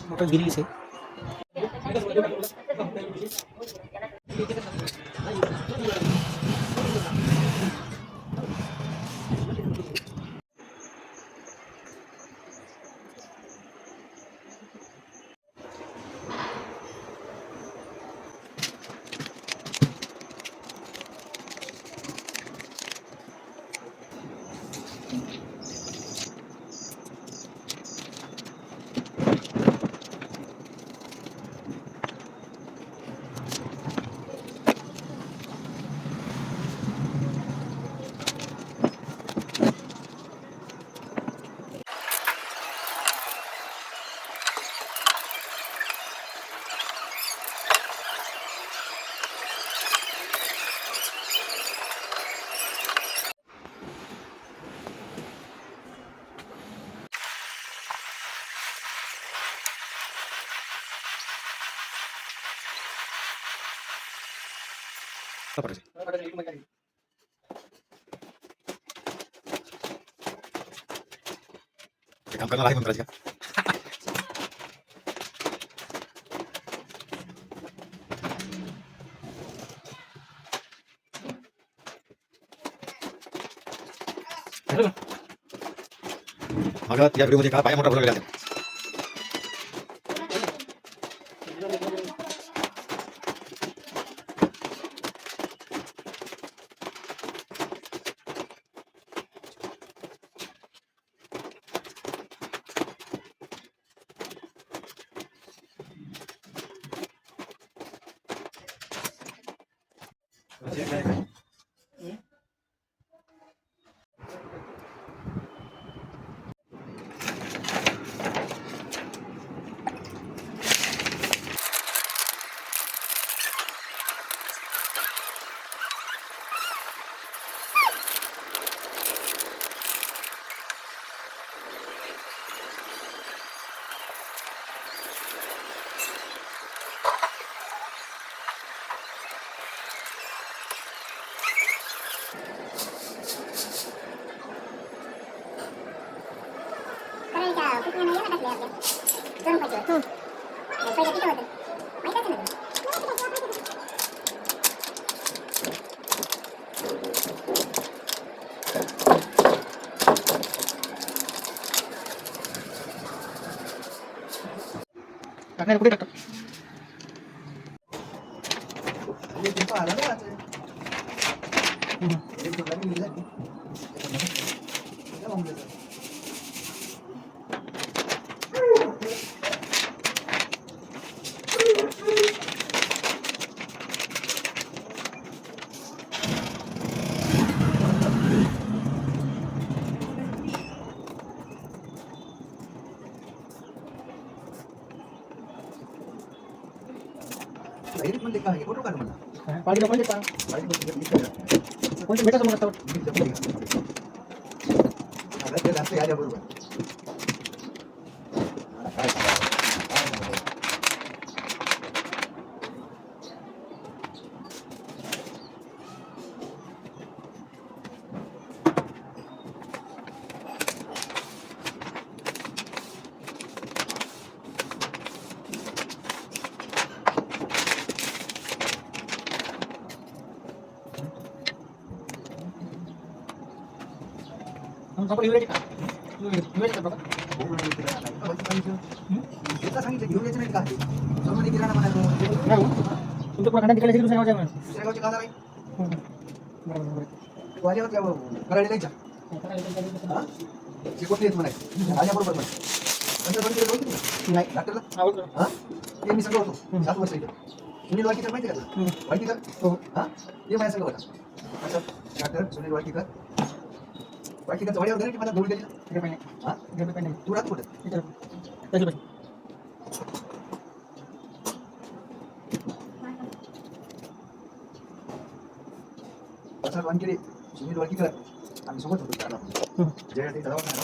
Motor गिरी से काम करना है मंत्राज का मग या व्हिडिओ मध्ये का पाय मोठा भरला गेला टाकणार कुठे टाकतो डायरेक्ट म्हणजे काय फोटो काढ मला पाणी पण देता कोणते भेटा समोर असतात ते रास्ते आल्या बरोबर हम सब युरेट का युरेट का बाबा सांगितलं घेऊन यायचं नाही का समोर गेला ना मला नाही तुमचं कोण खंडा तिकडे दुसऱ्या गावच्या म्हणून दुसऱ्या गावचे गाला बरोबर तू आल्यावर त्या करायला जायच्या शिकवते येत म्हणाय आल्याबरोबर म्हणाय नाही डॉक्टरला आवडलं हा ते मी सगळं होतो 7 वर्ष इथे सुनील वाडकीकर माहिती का तुला वाडकीकर हो हा ते माझ्या सगळं होता असं डॉक्टर सुनील वाडकीकर वाडकीकर जवळ वगैरे की मला गोळी द्यायची इकडे पाणी हा इकडे पाणी तू राहत कुठं इकडे त्याची पाणी प्रसाद वानखेडे सुनील वाडकीकर आम्ही सोबत होतो त्याला जय ते दवाखाना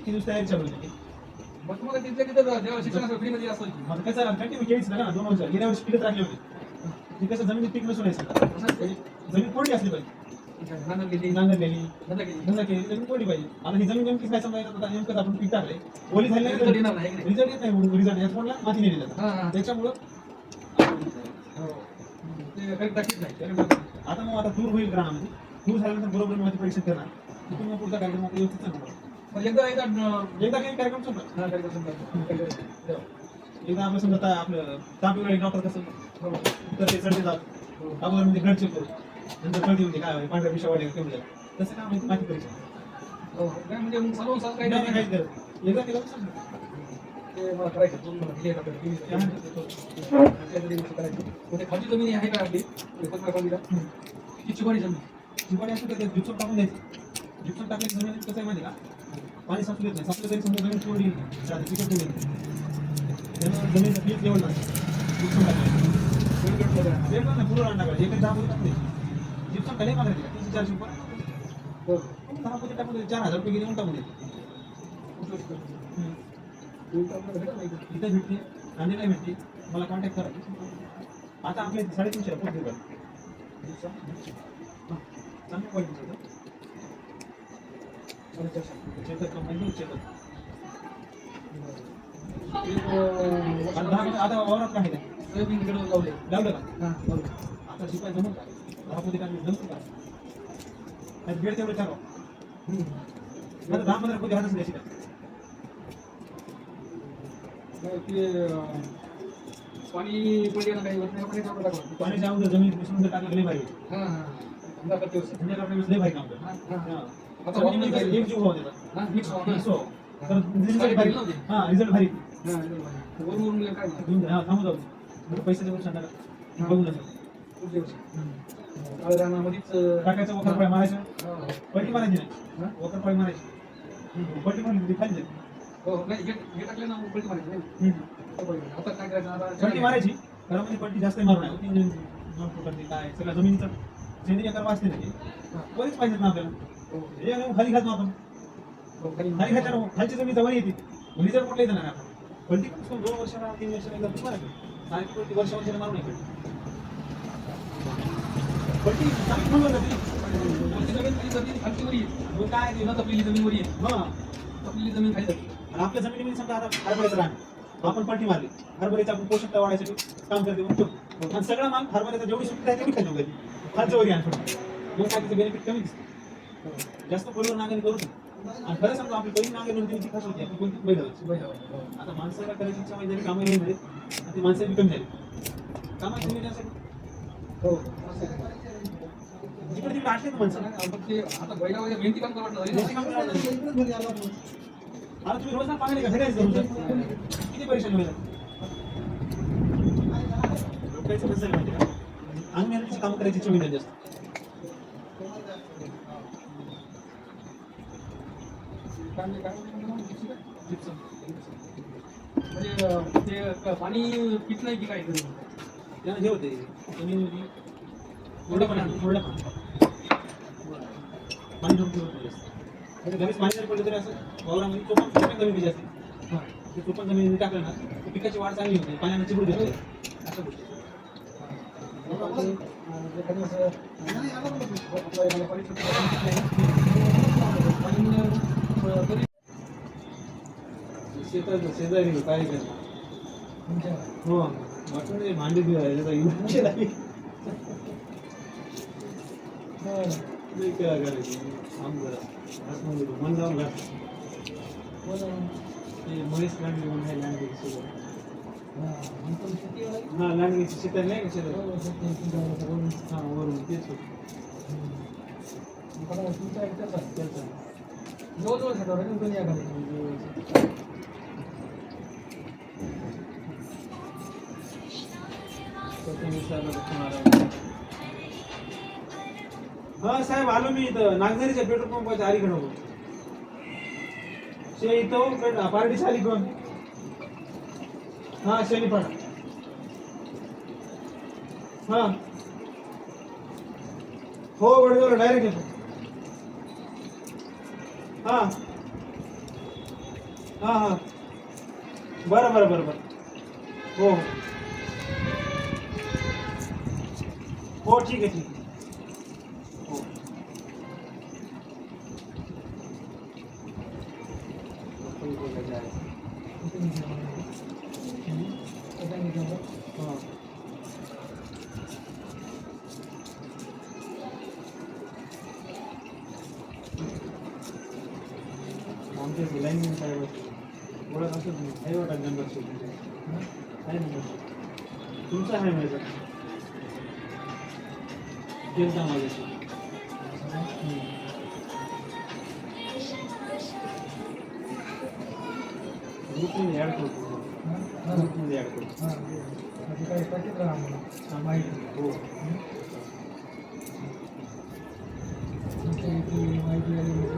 किती दिवस तयारी चालू होती मग तुम्हाला तिथल्या तिथं जेव्हा शिक्षणाचं फ्रीमध्ये असतं की माझं कसं कंटिन्यू केळीच ना 2 वर्ष गेल्या वर्षी पिकत राखली होती ती कसं जमिनीत पीक नसून यायचं जमीन कोरडी असली पाहिजे नांगर गेली नांगरलेली धंदा केली धंदा केली जमीन कोरडी पाहिजे आता ही जमीन नेमकी काय समजायचं आता नेमकं आपण पीक टाकले ओली झाली रिझल्ट येणार नाही की नाही? रिझल्ट येत नाही रिझल्ट याच कोणला माती नाही जातात हां हां त्याच्यामुळं हो ते काही टाकीत नाही आता मग आता तूर होईल ग्रामामध्ये तूर झाल्यानंतर बरोबर माती परीक्षण करणार तिथून मग पुढचा कार्यक्रम आपला व्यवस्थित चालणार पण एकदा एकदा काही कार्यक्रम संपला हां काही कसं एकदा आपलं समजा आता आपलं ताप वेळी डॉक्टर कसं हो तर ते चढते जात अगोदर म्हणजे ब्लड चेक करू नंतर कळते म्हणजे काय पांढऱ्या पिशा वाढेल केवढं जाईल तसं काय माहिती माती परीक्षण हो नाही म्हणजे मग सर्व साल काही नाही नाही काहीच गरज नाही. एकदा केलं तर समजा ते मला करायचं तुम्ही दिले का काहीतरी करायचं मग ते खालची जमीन आहे का आपली 15 खालीला ती चिकणी जमीन चिपाडी असं ते जिप्सम टाकून द्यायचं जिप्सम टाकल्याची जमीन कसं आहे माहिती का पाणी साचू देत नाही साचलं तरी समजा जमीन कोरडी राहते चिकट होईल त्यामुळे जमिनीचं पीक लेवल नाही जिप्सम टाकलं लेवल नाही पुढं राहणार टाकायचं एकरी 10 पोती टाकून द्यायची जिप्सम खाली मागायची का 300-400 रुपये हो 10 पोती टाकून द्यायची 4,000 रुपये गेले टाकून द्यायची इथं भेटते नांदेडला भेटते मला कॉन्टॅक्ट करा आता आपल्या 350 पोत देऊ चांगल्या क्वालिटीचं चेतक कंपनी चेतक आता वावरात काय आहे सोयाबीन कडून लावले लावलं का हां लावले आता शिपाय जमत का 10 पोती टाकली जमत का नाही बेड तेवढं ठरवा आता 10-15 पोती हातच द्यायची का ते पाणी पडले ना काही होत नाही पाणी टाकलं पाण्याच्या अगोदर जमीन मिसळून जर टाकलं लय भारी हां हां धंदा करते हो सर. म्हणजे आपल्या लय भारी काम करतं हां हां आता जमिनीमध्ये कसं एक जीव भाव देतात हां मिक्स व्हा. मिक्स व्हावं. तर रिझल्ट भारी हां रिझल्ट भारी हां वरून काय नाही. हां थांबू जाऊ बरं पैसे देऊन सांगा बघू नका पुढच्या वर्षी. काळरानामध्येच टाकायचं वखर पाय मारायचं हां. पट्टी मारायची नाही हां? वखर पाय मारायची पट्टी मारली खाली जाते हो नाही हे टाकले ना उलटी मारायची नाही आता काय करायचं आता पट्टी मारायची घरामध्ये पट्टी जास्त मारू नये 3 फुटांची काय सगळं जमिनीचं सेंद्रिय कर्म असते ना ते बरेच पाहिजेत ना आपल्याला हो. हे आणि खाली घात आपण हो, खाली खाली घातल्यावर खालची जमीन जवळ येते रिझल्ट कुठला येतं नाही आपण पट्टी पण 2 वर्षाला 3 वर्षाला एकदा तू मारायची सारखी पट्टी वर्षाला मारू नये पट्टी चांगली म्हणून जाते वरची जमीन खाली जाते खालची वर येईल मग काय ते न तपलेली जमीन वर येईल हां तपलेली जमीन खाली जाते आणि आपल्या जमिनीमध्ये समजा आता हरभऱ्याचं रान आपण पट्टी मारली हरभऱ्याची आपण पोषकता वाढायसाठी काम करते मग ठेवतो आणि सगळा माल हरभऱ्याचा जेवढी सुट्टी आहे तेवढी खाली जाते खालच्या वर आणतो मग काय त्याचं बेनिफिट कमी दिसतं जास्त परिवर नांगरणी करू नये आणि खरं सांगतो आपली पहिली नांगरणी होती ती खास होती आपली कोणती बैल होती आता माणसाला करायची इच्छा माहिती झाली कामं नाही झाली आणि ती माणसं बी कमी झाली कामाची मिळण्यासाठी हो जिकडे तिकडे आटले ना माणसं आपण ते आता बैला वगैरे मेहनती काम करत आता तुम्ही रोज ना पाणी का घरी किती परेशान होईल लोकांचं कसं आहे माहिती का आम्ही मेहनतीची कामं करायची इच्छा मिळाली जास्त म्हणजे ते पाणी पित नाही की काय त्यानं हे होते जमिनीमध्ये कोरडं पाणी ढोकून होतं जास्त लगेच पाणी जर पडलं तरी असं वावरामध्ये चोपण कमी पाहिजे असते ते चोपण जमिनीमध्ये टाकलं ना तर पिकाची वाढ चांगली होते पाण्याने चिकून देते अशा गोष्टी शेजारी काय हो वाटून भांडी दिवाळी मन जाऊन घात ते महेश लांडगे म्हणून आहे लांडगे हां लांडगेची शेतात नाही का शेतात हां वरून तेच जवळजवळ हा साहेब आलो मी इथं नागझरीच्या पेट्रोल पंपाच्या अलीकडे होतो शे इथं पार्टीच्या अलीकडून हा शनीपाडा हा हो वडगावला डायरेक्ट येतो हा हां हां बरं बरं बरं बरं हो हो ठीक आहे हो हां आमच्या लाईन काय ओळख असत नाही आहे वाटा मेंबरशिप आहे मेंबरशिप तुमचं आहे माझं केलं माझ्याशी ग्रुपमध्ये ॲड करतो ग्रुपमध्ये ॲड करतो काही पाठवत राहा आम्हाला माहिती हो तुमच्या इथे माहिती आली म्हणजे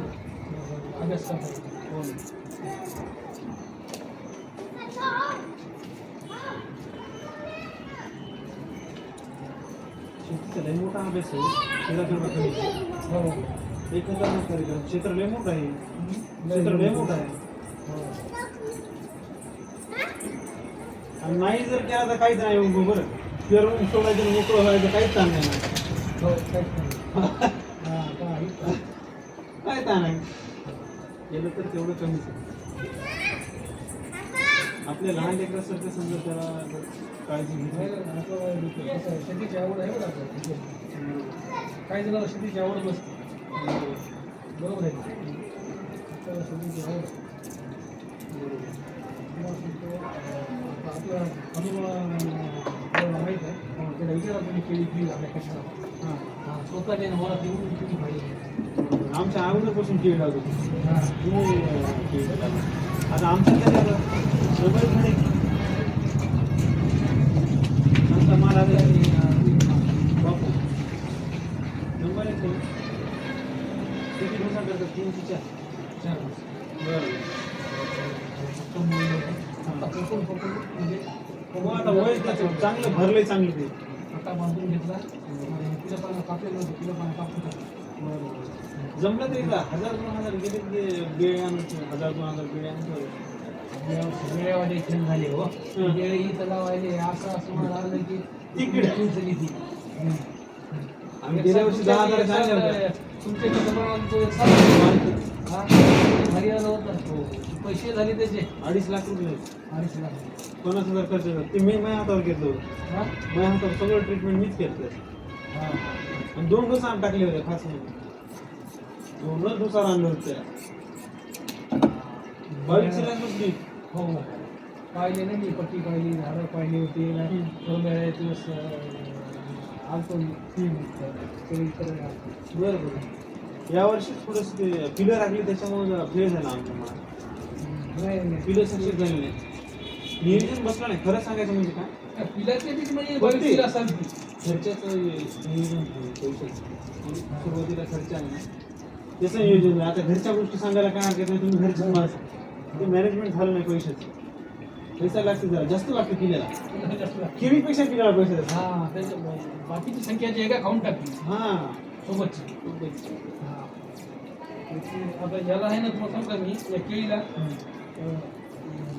अभ्यास करता हो शेतीचा लय मोठा अभ्यास आहे शेताकडे कमी हो 1000 कार्यक्रम क्षेत्र लय मोठं आहे क्षेत्र लय मोठं आहे आणि नाही जर केला तर काहीच नाही मग बरं पेरून सोडायचं मोकळं व्हायचं काहीच ताण नाही ना. हो काहीच नाही काय ताण आहे केलं तर तेवढं कमीच आहे आपल्या लहान लेकरासारखं समजा त्याला काळजी घेतली शेतीची आवड आहे बरं आपल्याला काही जणांना शेतीची आवड नसते बरोबर आहे आपल्याला शेतीची आवड आपला अनुभव माहीत आहे त्याला विचारा तुम्ही केळी केली आपल्या कशाला हां स्वतःने मला देऊन केली पाहिजे आमच्या अगोदरपासून केळी लागत होती हां केळी लागत आता आमच्या त्याला मोबाईल म्हणे आमचा माल आला बापू नंबर एक किती दिवसा करतात 3 ते 4 बरं हो आता वय त्याचं चांगलं भरलंय चांगलं ते आता बांधून घेतला किलो पाण्यात कापलेलं होतं किलो पाण्यात कापून टाकलं जमलं तरी का 1000-2000 गेले ते बेळे आणून 1000-2000 बेळे आणून वेळेवाले खेळ झाले हो वेळही तलावाले असं मला लागलं की झाली ती आम्ही गेल्या वर्षी 10,000 आणले होते तुमच्या हरियाणा होतं पैसे झाले त्याचे 2.5 लाख रुपये 2.5 लाख 50,000 खर्च झाला ते मी माझ्या हातावर घेतलं होतं हां माझ्या हातावर सगळं ट्रीटमेंट मीच केलं हां आणि 2 डोस आम टाकले होते खास म्हणून 2 डोसावर आणलं होतं त्याला 22 लाख रुपये हो पाहिले नाही मी पट्टी पाहिली झाडं पाहिली होती दिवस आलतो बरं बरं यावर्षी थोडंसं ते पिलर लागली त्याच्यामुळे फेल झाला आमच्या मला नाही पिलर सक्सेस झाले नाही नियोजन बसलं नाही खरं सांगायचं म्हणजे काय पिलाचे बीज म्हणजे कोणती? बरीच असाल ती खर्चाचं नियोजन पैशाचं सुरुवातीला खर्च आहे ना त्याचं नियोजन आहे. आता घरच्या गोष्टी सांगायला काय हरकत नाही तुम्ही घरचीच माणसं ते मॅनेजमेंट झालं नाही पैशाचं पैसा लागते जरा जास्त लागते किल्ल्याला केळीपेक्षा किल्ल्याला पैसे जास्त हां त्याच्या बाकीची संख्या जी आहे का खाऊन टाकली हां सोबतची हां आता याला आहे ना तुम्हाला सांगता मी या केळीला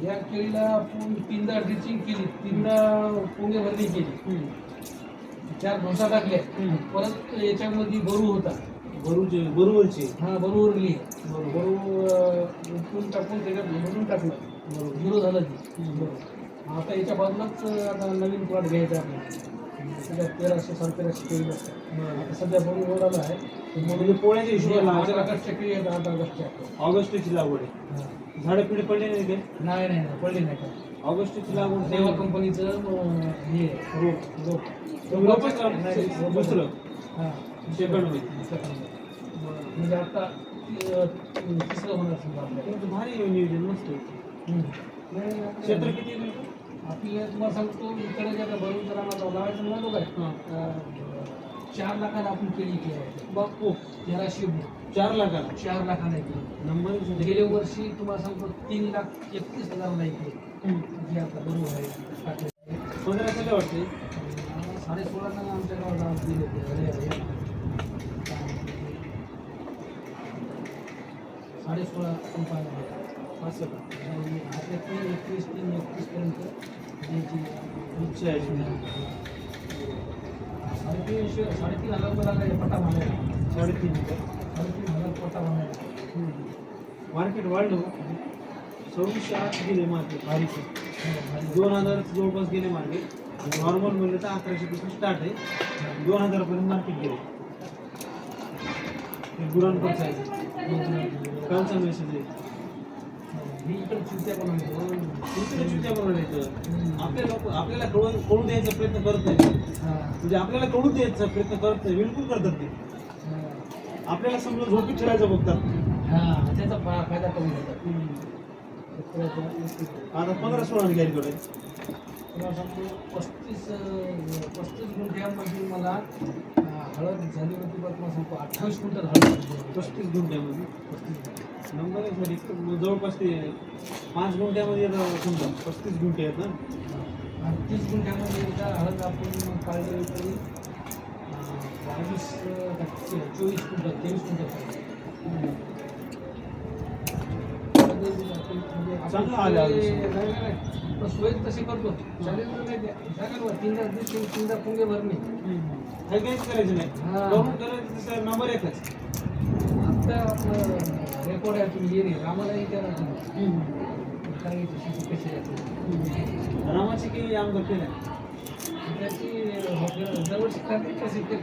या केळीला आपण 3दा ड्रिचिंग केली 3दा पोंगे भरणी केली 4 ढोसा टाकले परत याच्यामध्ये बरू होता बरोबरचे हां बरू उरली बरू उचलून टाकून त्याच्यात भरून टाकलं झिरो झालं ती आता याच्या बाजूलाच आता नवीन प्लॉट घ्यायचा आहे आपल्याला त्याच्यात 1300-1350 केळी असतात आता सध्या बरू ओढाला आहे म्हणजे पोळ्याच्या हिशोबाला माझ्या ऑगस्टच्या केळी आहेत 8 ऑगस्टच्या ऑगस्टची लागवड आहे झाडं पिढे पडले नाही ते नाही नाही नाही पडली नाही का ऑगस्टची लागवड देवा कंपनीचं हे रोप दुसरं हां सेकंड मध्ये म्हणजे आता तिसरं होणार समजा आपल्याला तुमचं भारी नियोजन मस्त क्षेत्र किती आहे तुमचं? आपल्याला तुम्हाला सांगतो इकडे जे आता भरून जरा लावायचं म्हणालो काय 4 लाखाला आपण केळी केली बापू 1300 4 लाखाला 4 लाखाला केली नंबर गेल्या वर्षी तुम्हाला सांगतो 3,31,000 नाही केली जी आता बरोबर आहे टाकले 15 काय वाटते 16.5 आमच्या गावाला दिले होते 16.5 पंपाला असं का? आणि आता ती 21-3-31 पर्यंत द्यायची इच्छा आहे तुझी. 3,500-3,500 रुपये लागायचे पट्टा बांधायला. 3.5 3,500 पट्टा बांधायला. मार्केट वाढलं 2608 गेले मार्केट भारीचं. 2000 जवळपास गेले मार्केट. नॉर्मल म्हणलं तर 1100 पासून स्टार्ट आहे. 2000 पर्यंत मार्केट गेले. गुरांकडचं आहे. कालचा मेसेज आहे. मी इकडे चुत्या पण म्हणतो. तुमच्याकडे चुत्या बनवल्या इथं. आपल्या लोक आपल्याला कळू द्यायचा प्रयत्न करत नाही. म्हणजे आपल्याला कळू द्यायचा प्रयत्न करत नाही. बिलकुल करतात ते. आपल्याला समजा झोपी ठेवायचं बघतात. त्याचा फायदा करून घेतात. आता 15-16 गॅरीकडे तुम्हाला सांगतो 35 गुंठ्यामध्ये मला हळद झाली होती बघ. तुम्हाला सांगतो 28 क्विंटल हळद 35 गुंठ्यामध्ये. नंबर आहे सर इतकं जवळपास ते 5 गुंठ्यामध्ये समजा 35 गुंठे आहेत ना. आणि 30 गुंठ्यामध्ये एकदा हळद आपण काढली तरी 24 क्विंटल 23 क्विंटल चांगलं आलं आहे. सोयच तशी करतो. चालेल तर नाही द्या. सांगा 3,000 पुंगे भरणे. काही काहीच करायचं नाही. हा. गव्हर्नमेंट करायचं सर नंबर एकच. आता आपलं रेकॉर्ड आहे तुम्ही ये रे आम्हाला विचारा तुम्ही सांगितलं शेती कशी आहे ते. रामाची केली आमदार केलं. त्याची दरवर्षी करते कशी ते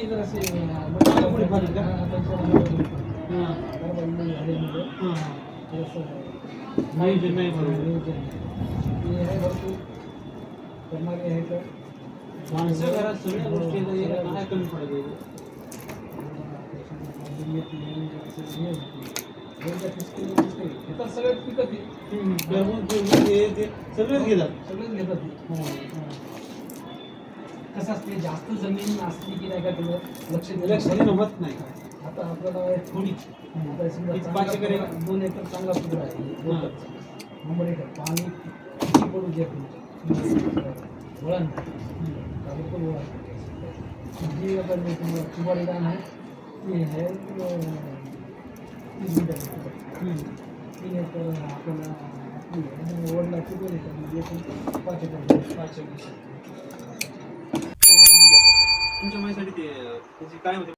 जराशी पुढे फार का? हां हां नाही ते नाही बरोबर. करणारे आहे तर माणसं घरात सगळ्या गोष्टी येतात. याला काय कमी पडत आहे? सगळ्यात पिकत ते सगळेच घेतात. सगळेच घेतात. कसं असते जास्त जमीन असली की नाही का त्याला लक्ष लक्षात होत नाही. आता आपल्याला थोडी आता समजा किती चांगला 5 एकर आहे? 2 एकर चांगला पुढं आहे. हां. नंबर 1 पाणी किती पडू द्या वळण बिलकुल वळण जी आपण तुम्हाला कुबाडी रान आहे ती आहे 30 मीटर 3 एकर आपल्याला वडला किती एकर म्हणजे 5 एकर तुमच्या माहितीसाठी ते त्याची काय होते